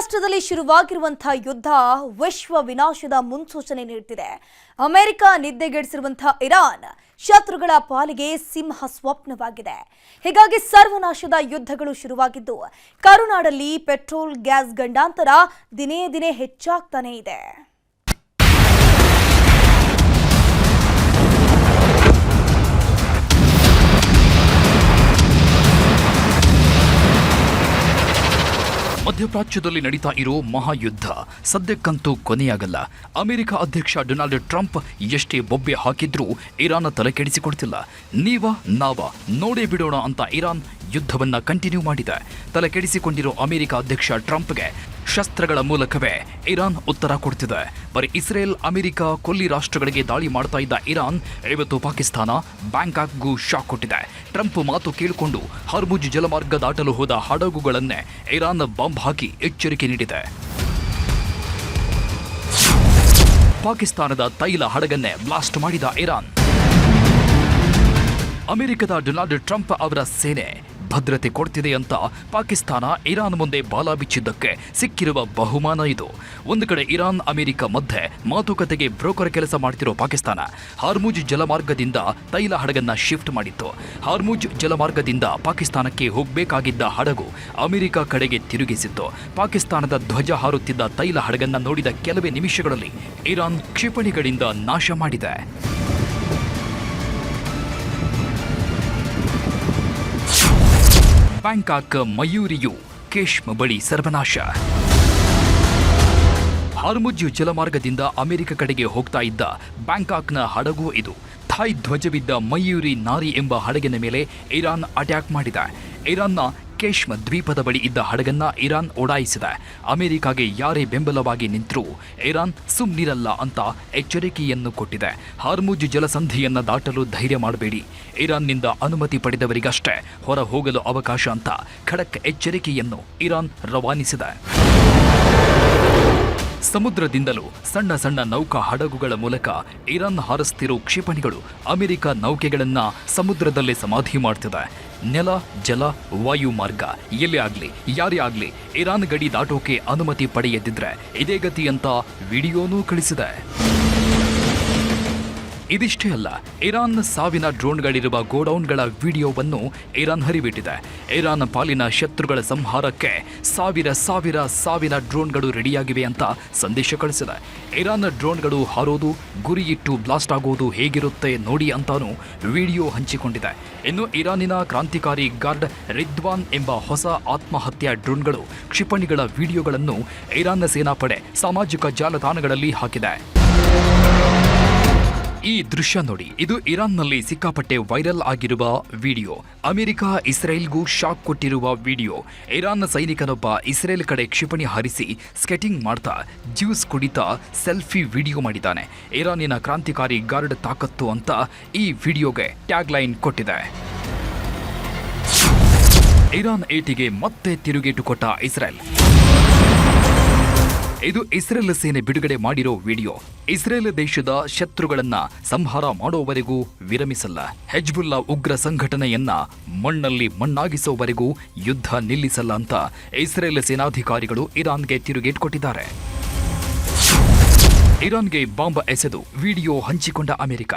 ರಾಷ್ಟ್ರದಲ್ಲಿ ಶುರುವಾಗಿರುವಂತಹ ಯುದ್ಧ ವಿಶ್ವ ವಿನಾಶದ ಮುನ್ಸೂಚನೆ ನೀಡುತ್ತಿದೆ. ಅಮೆರಿಕ ನಿದ್ದೆಗೆಡಿಸಿರುವಂತಹ ಇರಾನ್ ಶತ್ರುಗಳ ಪಾಲಿಗೆ ಸಿಂಹ ಸ್ವಪ್ನವಾಗಿದೆ. ಹೀಗಾಗಿ ಸರ್ವನಾಶದ ಯುದ್ಧಗಳು ಶುರುವಾಗಿದ್ದು ಕರುನಾಡಲ್ಲಿ ಪೆಟ್ರೋಲ್ ಗ್ಯಾಸ್ ಗಂಡಾಂತರ ದಿನೇ ದಿನೇ ಹೆಚ್ಚಾಗ್ತಾನೇ ಇದೆ. ಮಧ್ಯಪ್ರಾಚ್ಯದಲ್ಲಿ ನಡೀತಾ ಇರೋ ಮಹಾಯುದ್ಧ ಸದ್ಯಕ್ಕಂತೂ ಕೊನೆಯಾಗಲ್ಲ. ಅಮೆರಿಕ ಅಧ್ಯಕ್ಷ ಡೊನಾಲ್ಡ್ ಟ್ರಂಪ್ ಎಷ್ಟೇ ಬೊಬ್ಬೆ ಹಾಕಿದ್ರೂ ಇರಾನ್ ತಲೆ ಕೆಡಿಸಿಕೊಡ್ತಿಲ್ಲ. ನಾವ ನೋಡೇ ಬಿಡೋಣ ಅಂತ ಇರಾನ್ ಯುದ್ಧವನ್ನ ಕಂಟಿನ್ಯೂ ಮಾಡಿದೆ. ತಲೆ ಕೆಡಿಸಿಕೊಂಡಿರೋ ಅಮೆರಿಕ ಅಧ್ಯಕ್ಷ ಟ್ರಂಪ್ಗೆ ಶಸ್ತ್ರಗಳ ಮೂಲಕವೇ ಇರಾನ್ ಉತ್ತರ ಕೊಡ್ತಿದೆ. ಬರೀ ಇಸ್ರೇಲ್, ಅಮೆರಿಕ, ಕೊಲ್ಲಿ ರಾಷ್ಟ್ರಗಳಿಗೆ ದಾಳಿ ಮಾಡ್ತಾ ಇದ್ದ ಇರಾನ್ ಇವತ್ತು ಪಾಕಿಸ್ತಾನ, ಬ್ಯಾಂಕಾಕ್ಗೂ ಶಾಕ್ ಕೊಟ್ಟಿದೆ. ಟ್ರಂಪ್ ಮಾತು ಕೇಳಿಕೊಂಡು ಹರ್ಮುಜ್ ಜಲಮಾರ್ಗ ದಾಟಲು ಹೋದ ಹಡಗುಗಳನ್ನೇ ಇರಾನ್ ಬಾಂಬ್ ಹಾಕಿ ಎಚ್ಚರಿಕೆ ನೀಡಿದೆ. ಪಾಕಿಸ್ತಾನದ ತೈಲ ಹಡಗನ್ನೇ ಬ್ಲಾಸ್ಟ್ ಮಾಡಿದ ಇರಾನ್. ಅಮೆರಿಕದ ಡೊನಾಲ್ಡ್ ಟ್ರಂಪ್ ಅವರ ಸೇನೆ ಭದ್ರತೆ ಕೊಡ್ತಿದೆ ಅಂತ ಪಾಕಿಸ್ತಾನ ಇರಾನ್ ಮುಂದೆ ಬಾಲ ಬಿಚ್ಚಿದ್ದಕ್ಕೆ ಸಿಕ್ಕಿರುವ ಬಹುಮಾನ ಇದು. ಒಂದು ಕಡೆ ಇರಾನ್ ಅಮೆರಿಕ ಮಧ್ಯೆ ಮಾತುಕತೆಗೆ ಬ್ರೋಕರ್ ಕೆಲಸ ಮಾಡ್ತಿರೋ ಪಾಕಿಸ್ತಾನ ಹಾರ್ಮುಜ್ ಜಲಮಾರ್ಗದಿಂದ ತೈಲ ಹಡಗನ್ನ ಶಿಫ್ಟ್ ಮಾಡಿತ್ತು. ಹಾರ್ಮುಜ್ ಜಲಮಾರ್ಗದಿಂದ ಪಾಕಿಸ್ತಾನಕ್ಕೆ ಹೋಗಬೇಕಾಗಿದ್ದ ಹಡಗು ಅಮೆರಿಕ ಕಡೆಗೆ ತಿರುಗಿಸಿತ್ತು. ಪಾಕಿಸ್ತಾನದ ಧ್ವಜ ಹಾರುತ್ತಿದ್ದ ತೈಲ ಹಡಗನ್ನ ನೋಡಿದ ಕೆಲವೇ ನಿಮಿಷಗಳಲ್ಲಿ ಇರಾನ್ ಕ್ಷಿಪಣಿಗಳಿಂದ ನಾಶ ಮಾಡಿದೆ. ಬ್ಯಾಂಕಾಕ್ ಮಯೂರಿಯು ಕೇಶ್ಮ್ ಬಳಿ ಸರ್ವನಾಶ. ಹಾರ್ಮುಜ್ ಜಲಮಾರ್ಗದಿಂದ ಅಮೆರಿಕ ಕಡೆಗೆ ಹೋಗ್ತಾ ಇದ್ದ ಬ್ಯಾಂಕಾಕ್ನ ಹಡಗು ಇದು. ಥಾಯ್ ಧ್ವಜವಿದ್ದ ಮಯೂರಿ ನಾರಿ ಎಂಬ ಹಡಗಿನ ಮೇಲೆ ಇರಾನ್ ಅಟ್ಯಾಕ್ ಮಾಡಿದೆ. ಇರಾನ್ನ ಕೇಶ್ಮ್ ದ್ವೀಪದ ಬಳಿ ಇದ್ದ ಹಡಗನ್ನ ಇರಾನ್ ಓಡಾಯಿಸಿದೆ. ಅಮೆರಿಕಾಗೆ ಯಾರೇ ಬೆಂಬಲವಾಗಿ ನಿಂತರೂ ಇರಾನ್ ಸುಮ್ಮನಿರಲ್ಲ ಅಂತ ಎಚ್ಚರಿಕೆಯನ್ನು ಕೊಟ್ಟಿದೆ. ಹಾರ್ಮುಜ್ ಜಲಸಂಧಿಯನ್ನ ದಾಟಲು ಧೈರ್ಯ ಮಾಡಬೇಡಿ, ಇರಾನ್ನಿಂದ ಅನುಮತಿ ಪಡೆದವರಿಗಷ್ಟೇ ಹೊರ ಹೋಗಲು ಅವಕಾಶ ಅಂತ ಖಡಕ್ ಎಚ್ಚರಿಕೆಯನ್ನು ಇರಾನ್ ರವಾನಿಸಿದೆ. ಸಮುದ್ರದಿಂದಲೂ ಸಣ್ಣ ಸಣ್ಣ ನೌಕಾ ಹಡಗುಗಳ ಮೂಲಕ ಇರಾನ್ ಹಾರಿಸ್ತಿರೋ ಕ್ಷಿಪಣಿಗಳು ಅಮೆರಿಕ ನೌಕೆಗಳನ್ನ ಸಮುದ್ರದಲ್ಲೇ ಸಮಾಧಿ ಮಾಡ್ತಿದೆ. ನೆಲ, ಜಲ, ವಾಯು ಮಾರ್ಗ ಎಲ್ಲೇ ಆಗ್ಲಿ, ಯಾರೇ ಆಗ್ಲಿ ಇರಾನ್ ಗಡಿ ದಾಟೋಕೆ ಅನುಮತಿ ಪಡೆಯದಿದ್ರೆ ಇದೇ ಗತಿ ಅಂತ ವಿಡಿಯೋನೂ ಕಳಿಸಿದೆ. ಇದಿಷ್ಟೇ ಅಲ್ಲ, ಇರಾನ್ ಸಾವಿನ ಡ್ರೋನ್ಗಳಿರುವ ಗೋಡೌನ್ಗಳ ವಿಡಿಯೋವನ್ನು ಇರಾನ್ ಹರಿಬಿಟ್ಟಿದೆ. ಇರಾನ್ ಪಾಲಿನ ಶತ್ರುಗಳ ಸಂಹಾರಕ್ಕೆ ಸಾವಿರ ಡ್ರೋನ್ಗಳು ರೆಡಿಯಾಗಿವೆ ಅಂತ ಸಂದೇಶ ಕಳಿಸಿದೆ. ಇರಾನ್ ಡ್ರೋನ್ಗಳು ಹಾರೋದು, ಗುರಿಯಿಟ್ಟು ಬ್ಲಾಸ್ಟ್ ಆಗೋದು ಹೇಗಿರುತ್ತೆ ನೋಡಿ ಅಂತಾನೂ ವಿಡಿಯೋ ಹಂಚಿಕೊಂಡಿದೆ. ಇನ್ನು ಇರಾನಿನ ಕ್ರಾಂತಿಕಾರಿ ಗಾರ್ಡ್ ರಿದ್ವಾನ್ ಎಂಬ ಹೊಸ ಆತ್ಮಹತ್ಯಾ ಡ್ರೋನ್ಗಳು ಕ್ಷಿಪಣಿಗಳ ವಿಡಿಯೋಗಳನ್ನು ಇರಾನ್ನ ಸೇನಾಪಡೆ ಸಾಮಾಜಿಕ ಜಾಲತಾಣಗಳಲ್ಲಿ ಹಾಕಿದೆ. ಈ ದೃಶ್ಯ ನೋಡಿ, ಇದು ಇರಾನ್ನಲ್ಲಿ ಸಿಕ್ಕಾಪಟ್ಟೆ ವೈರಲ್ ಆಗಿರುವ ವಿಡಿಯೋ. ಅಮೆರಿಕ ಇಸ್ರೇಲ್ಗೂ ಶಾಕ್ ಕೊಟ್ಟಿರುವ ವಿಡಿಯೋ. ಇರಾನ್ ಸೈನಿಕನೊಬ್ಬ ಇಸ್ರೇಲ್ ಕಡೆ ಕ್ಷಿಪಣಿ ಹಾರಿಸಿ ಸ್ಕೇಟಿಂಗ್ ಮಾಡ್ತಾ ಜ್ಯೂಸ್ ಕುಡಿತಾ ಸೆಲ್ಫಿ ವಿಡಿಯೋ ಮಾಡಿದ್ದಾನೆ. ಇರಾನಿನ ಕ್ರಾಂತಿಕಾರಿ ಗಾರ್ಡ್ ತಾಕತ್ತು ಅಂತ ಈ ವಿಡಿಯೋಗೆ ಟ್ಯಾಗ್ ಲೈನ್ ಕೊಟ್ಟಿದೆ. ಇರಾನ್ ಏಟಿಗೆ ಮತ್ತೆ ತಿರುಗೇಟು ಕೊಟ್ಟ ಇಸ್ರೇಲ್. ಇದು ಇಸ್ರೇಲ್ ಸೇನೆ ಬಿಡುಗಡೆ ಮಾಡಿರೋ ವಿಡಿಯೋ. ಇಸ್ರೇಲ್ ದೇಶದ ಶತ್ರುಗಳನ್ನ ಸಂಹಾರ ಮಾಡೋವರೆಗೂ ವಿರಮಿಸಲ್ಲ, ಹೆಜ್ಬುಲ್ಲಾ ಉಗ್ರ ಸಂಘಟನೆಯನ್ನ ಮಣ್ಣಲ್ಲಿ ಮಣ್ಣಾಗಿಸೋವರೆಗೂ ಯುದ್ಧ ನಿಲ್ಲಿಸಲ್ಲ ಅಂತ ಇಸ್ರೇಲ್ ಸೇನಾಧಿಕಾರಿಗಳು ಇರಾನ್ಗೆ ತಿರುಗೇಟು ಕೊಟ್ಟಿದ್ದಾರೆ. ಇರಾನ್ಗೆ ಬಾಂಬ್ ಎಸೆದು ವಿಡಿಯೋ ಹಂಚಿಕೊಂಡ ಅಮೆರಿಕ.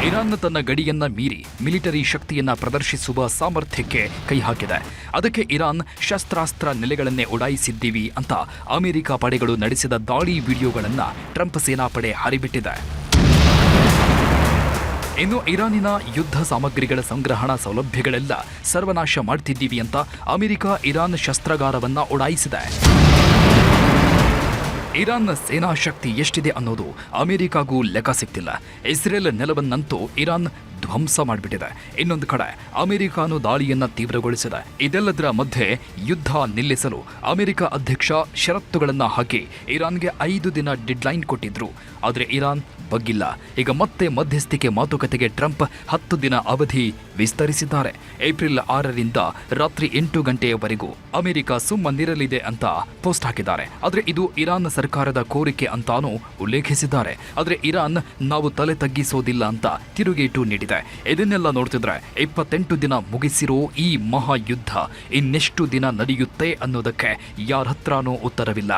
ಇರಾನ್ ತನ್ನ ಗಡಿಯನ್ನ ಮೀರಿ ಮಿಲಿಟರಿ ಶಕ್ತಿಯನ್ನ ಪ್ರದರ್ಶಿಸುವ ಸಾಮರ್ಥ್ಯಕ್ಕೆ ಕೈ ಹಾಕಿದೆ. ಅದಕ್ಕೆ ಇರಾನ್ ಶಸ್ತ್ರಾಸ್ತ್ರ ನೆಲೆಗಳನ್ನೇ ಉಡಾಯಿಸಿದ್ದೀವಿ ಅಂತ ಅಮೆರಿಕ ಪಡೆಗಳು ನಡೆಸಿದ ದಾಳಿ ವಿಡಿಯೋಗಳನ್ನ ಟ್ರಂಪ್ ಸೇನಾಪಡೆ ಹರಿಬಿಟ್ಟಿದೆ. ಇನ್ನು ಇರಾನಿನ ಯುದ್ಧ ಸಾಮಗ್ರಿಗಳ ಸಂಗ್ರಹಣಾ ಸೌಲಭ್ಯಗಳೆಲ್ಲ ಸರ್ವನಾಶ ಮಾಡ್ತಿದ್ದೀವಿ ಅಂತ ಅಮೆರಿಕ ಇರಾನ್ ಶಸ್ತ್ರಾಗಾರವನ್ನ ಉಡಾಯಿಸಿದೆ. ಇರಾನ್ ಸೇನಾ ಶಕ್ತಿ ಎಷ್ಟಿದೆ ಅನ್ನೋದು ಅಮೆರಿಕಾಗೂ ಲೆಕ್ಕ ಸಿಗ್ತಿಲ್ಲ. ಇಸ್ರೇಲ್ ನೆಲವನ್ನಂತೂ ಇರಾನ್ ಧ್ವಂಸ ಮಾಡಿಬಿಟ್ಟಿದೆ. ಇನ್ನೊಂದು ಕಡೆ ಅಮೆರಿಕಾನು ದಾಳಿಯನ್ನ ತೀವ್ರಗೊಳಿಸಿದೆ. ಇದೆಲ್ಲದರ ಮಧ್ಯೆ ಯುದ್ಧ ನಿಲ್ಲಿಸಲು ಅಮೆರಿಕ ಅಧ್ಯಕ್ಷ ಷರತ್ತುಗಳನ್ನ ಹಾಕಿ ಇರಾನ್ಗೆ 5 ದಿನ ಡೆಡ್ಲೈನ್ ಕೊಟ್ಟಿದ್ರು. ಆದರೆ ಇರಾನ್ ಬಗ್ಗಿಲ್ಲ. ಈಗ ಮತ್ತೆ ಮಧ್ಯಸ್ಥಿಕೆ ಮಾತುಕತೆಗೆ ಟ್ರಂಪ್ 10 ದಿನ ಅವಧಿ ವಿಸ್ತರಿಸಿದ್ದಾರೆ. ಏಪ್ರಿಲ್ 6ರಿಂದ ರಾತ್ರಿ 8 ಗಂಟೆಯವರೆಗೂ ಅಮೆರಿಕ ಸುಮ್ಮನಿರಲಿದೆ ಅಂತ ಪೋಸ್ಟ್ ಹಾಕಿದ್ದಾರೆ. ಆದರೆ ಇದು ಇರಾನ್ ಸರ್ಕಾರದ ಕೋರಿಕೆ ಅಂತಾನೂ ಉಲ್ಲೇಖಿಸಿದ್ದಾರೆ. ಆದರೆ ಇರಾನ್ ನಾವು ತಲೆ ತಗ್ಗಿಸೋದಿಲ್ಲ ಅಂತ ತಿರುಗೇಟು ನೀಡಿದೆ. ಇದನ್ನೆಲ್ಲ ನೋಡ್ತಿದ್ರೆ 28 ದಿನ ಮುಗಿಸಿರೋ ಈ ಮಹಾಯುದ್ಧ ಇನ್ನೆಷ್ಟು ದಿನ ನಡೆಯುತ್ತೆ ಅನ್ನೋದಕ್ಕೆ ಯಾರ ಹತ್ರನೂ ಉತ್ತರವಿಲ್ಲ.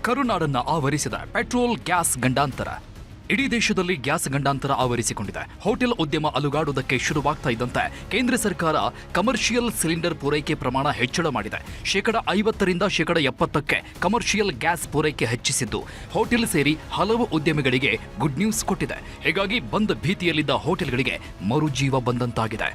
ಕರುನಾಡನ್ನ ಆವರಿಸಿದ ಪೆಟ್ರೋಲ್ ಗ್ಯಾಸ್ ಗಂಡಾಂತರ. ಇಡೀ ದೇಶದಲ್ಲಿ ಗ್ಯಾಸ್ ಗಂಡಾಂತರ ಆವರಿಸಿಕೊಂಡಿದೆ. ಹೋಟೆಲ್ ಉದ್ಯಮ ಅಲುಗಾಡುವುದಕ್ಕೆ ಶುರುವಾಗ್ತಾ ಇದ್ದಂತೆ ಕೇಂದ್ರ ಸರ್ಕಾರ ಕಮರ್ಷಿಯಲ್ ಸಿಲಿಂಡರ್ ಪೂರೈಕೆ ಪ್ರಮಾಣ ಹೆಚ್ಚಳ ಮಾಡಿದೆ. 50% 70% ಕಮರ್ಷಿಯಲ್ ಗ್ಯಾಸ್ ಪೂರೈಕೆ ಹೆಚ್ಚಿಸಿದ್ದು ಹೋಟೆಲ್ ಸೇರಿ ಹಲವು ಉದ್ಯಮಿಗಳಿಗೆ ಗುಡ್ ನ್ಯೂಸ್ ಕೊಟ್ಟಿದೆ. ಹೀಗಾಗಿ ಬಂದ್ ಭೀತಿಯಲ್ಲಿದ್ದ ಹೋಟೆಲ್ಗಳಿಗೆ ಮರುಜೀವ ಬಂದಂತಾಗಿದೆ.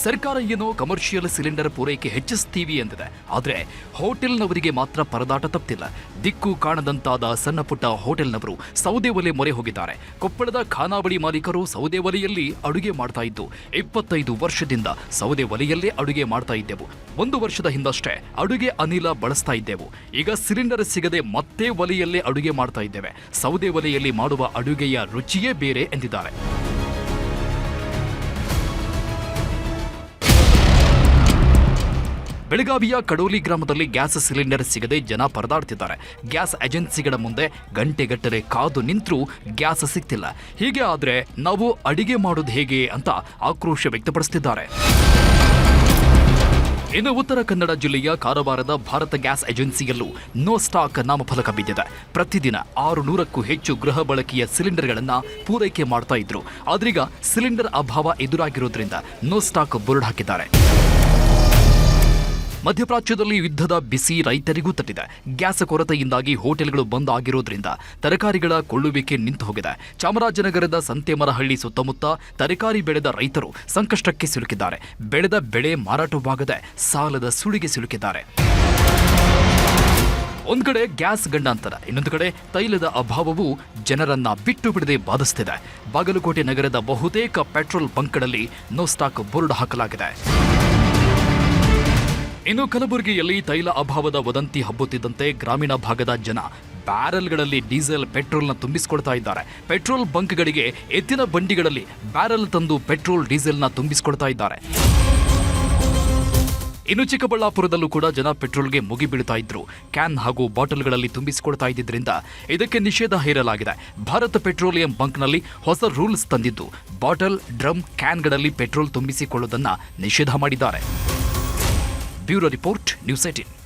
ಸರ್ಕಾರ ಏನೋ ಕಮರ್ಷಿಯಲ್ ಸಿಲಿಂಡರ್ ಪೂರೈಕೆ ಹೆಚ್ಚಿಸ್ತೀವಿ ಎಂದಿದೆ. ಆದರೆ ಹೋಟೆಲ್ನವರಿಗೆ ಮಾತ್ರ ಪರದಾಟ ತಪ್ಪಿಲ್ಲ. ದಿಕ್ಕು ಕಾಣದಂತಾದ ಸಣ್ಣ ಪುಟ್ಟ ಹೋಟೆಲ್ನವರು ಸೌದೆ ಒಲೆ ಮೊರೆ ಹೋಗಿದ್ದಾರೆ. ಕೊಪ್ಪಳದ ಖಾನಾವಳಿ ಮಾಲೀಕರು ಸೌದೆ ಒಲೆಯಲ್ಲಿ ಅಡುಗೆ ಮಾಡ್ತಾ ಇದ್ದು 25 ವರ್ಷದಿಂದ ಸೌದೆ ಒಲೆಯಲ್ಲೇ ಅಡುಗೆ ಮಾಡ್ತಾ ಇದ್ದೆವು. 1 ವರ್ಷದ ಹಿಂದಷ್ಟೇ ಅಡುಗೆ ಅನಿಲ ಬಳಸ್ತಾ ಇದ್ದೆವು. ಈಗ ಸಿಲಿಂಡರ್ ಸಿಗದೆ ಮತ್ತೆ ಒಲೆಯಲ್ಲೇ ಅಡುಗೆ ಮಾಡ್ತಾ ಇದ್ದೇವೆ. ಸೌದೆ ಒಲೆಯಲ್ಲಿ ಮಾಡುವ ಅಡುಗೆಯ ರುಚಿಯೇ ಬೇರೆ ಎಂದಿದ್ದಾರೆ. ಬೆಳಗಾವಿಯ ಕಡೋಲಿ ಗ್ರಾಮದಲ್ಲಿ ಗ್ಯಾಸ್ ಸಿಲಿಂಡರ್ ಸಿಗದೆ ಜನ ಪರದಾಡ್ತಿದ್ದಾರೆ. ಗ್ಯಾಸ್ ಏಜೆನ್ಸಿಗಳ ಮುಂದೆ ಗಂಟೆಗಟ್ಟಲೆ ಕಾದು ನಿಂತರೂ ಗ್ಯಾಸ್ ಸಿಗ್ತಿಲ್ಲ. ಹೀಗೆ ಆದ್ರೆ ನಾವು ಅಡಿಗೆ ಮಾಡೋದು ಹೇಗೆ ಅಂತ ಆಕ್ರೋಶ ವ್ಯಕ್ತಪಡಿಸುತ್ತಿದ್ದಾರೆ. ಇನ್ನು ಉತ್ತರ ಕನ್ನಡ ಜಿಲ್ಲೆಯ ಕಾರವಾರದ ಭಾರತ ಗ್ಯಾಸ್ ಏಜೆನ್ಸಿಯಲ್ಲೂ ನೋ ಸ್ಟಾಕ್ ನಾಮಫಲಕ ಬಿದ್ದಿದೆ. ಪ್ರತಿದಿನ 600ಕ್ಕೂ ಹೆಚ್ಚು ಗೃಹ ಬಳಕೆಯ ಸಿಲಿಂಡರ್ಗಳನ್ನು ಪೂರೈಕೆ ಮಾಡ್ತಾ ಇದ್ರು. ಆದ್ರೀಗ ಸಿಲಿಂಡರ್ ಅಭಾವ ಎದುರಾಗಿರೋದ್ರಿಂದ ನೋ ಸ್ಟಾಕ್ ಬೋರ್ಡ್ ಹಾಕಿದ್ದಾರೆ. ಮಧ್ಯಪ್ರಾಚ್ಯದಲ್ಲಿ ಯುದ್ಧದ ಬಿಸಿ ರೈತರಿಗೂ ತಟ್ಟಿದೆ. ಗ್ಯಾಸ್ ಕೊರತೆಯಿಂದಾಗಿ ಹೋಟೆಲ್ಗಳು ಬಂದ್ ಆಗಿರೋದ್ರಿಂದ ತರಕಾರಿಗಳ ಕೊಳ್ಳುವಿಕೆ ನಿಂತು ಹೋಗಿದೆ. ಚಾಮರಾಜನಗರದ ಸಂತೆಮರಹಳ್ಳಿ ಸುತ್ತಮುತ್ತ ತರಕಾರಿ ಬೆಳೆದ ರೈತರು ಸಂಕಷ್ಟಕ್ಕೆ ಸಿಲುಕಿದ್ದಾರೆ. ಬೆಳೆದ ಬೆಳೆ ಮಾರಾಟವಾಗದೆ ಸಾಲದ ಸುಳಿಗೆ ಸಿಲುಕಿದ್ದಾರೆ. ಒಂದ್ ಕಡೆ ಗ್ಯಾಸ್ ಗಂಡಾಂತರ, ಇನ್ನೊಂದು ಕಡೆ ತೈಲದ ಅಭಾವವು ಜನರನ್ನ ಬಿಟ್ಟು ಬಿಡದೆ ಬಾಧಿಸುತ್ತಿದೆ. ಬಾಗಲಕೋಟೆ ನಗರದ ಬಹುತೇಕ ಪೆಟ್ರೋಲ್ ಬಂಕ್ಗಳಲ್ಲಿ ನೋ ಸ್ಟಾಕ್ ಬೋರ್ಡ್ ಹಾಕಲಾಗಿದೆ. ಇನ್ನು ಕಲಬುರಗಿಯಲ್ಲಿ ತೈಲ ಅಭಾವದ ವದಂತಿ ಹಬ್ಬುತ್ತಿದ್ದಂತೆ ಗ್ರಾಮೀಣ ಭಾಗದ ಜನ ಬ್ಯಾರೆಲ್ಗಳಲ್ಲಿ ಡೀಸೆಲ್ ಪೆಟ್ರೋಲ್ನ ತುಂಬಿಸಿಕೊಳ್ತಾ ಇದ್ದಾರೆ. ಪೆಟ್ರೋಲ್ ಬಂಕ್ಗಳಿಗೆ ಎತ್ತಿನ ಬಂಡಿಗಳಲ್ಲಿ ಬ್ಯಾರೆಲ್ ತಂದು ಪೆಟ್ರೋಲ್ ಡೀಸೆಲ್ನ ತುಂಬಿಸಿಕೊಳ್ತಾ ಇದ್ದಾರೆ. ಇನ್ನು ಚಿಕ್ಕಬಳ್ಳಾಪುರದಲ್ಲೂ ಕೂಡ ಜನ ಪೆಟ್ರೋಲ್ಗೆ ಮುಗಿಬೀಳ್ತಾ ಇದ್ರು. ಕ್ಯಾನ್ ಹಾಗೂ ಬಾಟಲ್ಗಳಲ್ಲಿ ತುಂಬಿಸಿಕೊಳ್ತಾ ಇದ್ದಿದ್ರಿಂದ ಇದಕ್ಕೆ ನಿಷೇಧ ಹೇರಲಾಗಿದೆ. ಭಾರತ್ ಪೆಟ್ರೋಲಿಯಂ ಬಂಕ್ನಲ್ಲಿ ಹೊಸ ರೂಲ್ಸ್ ತಂದಿದ್ದು ಬಾಟಲ್, ಡ್ರಮ್, ಕ್ಯಾನ್ಗಳಲ್ಲಿ ಪೆಟ್ರೋಲ್ ತುಂಬಿಸಿಕೊಳ್ಳುವುದನ್ನು ನಿಷೇಧ ಮಾಡಿದ್ದಾರೆ. Bureau report, news 18.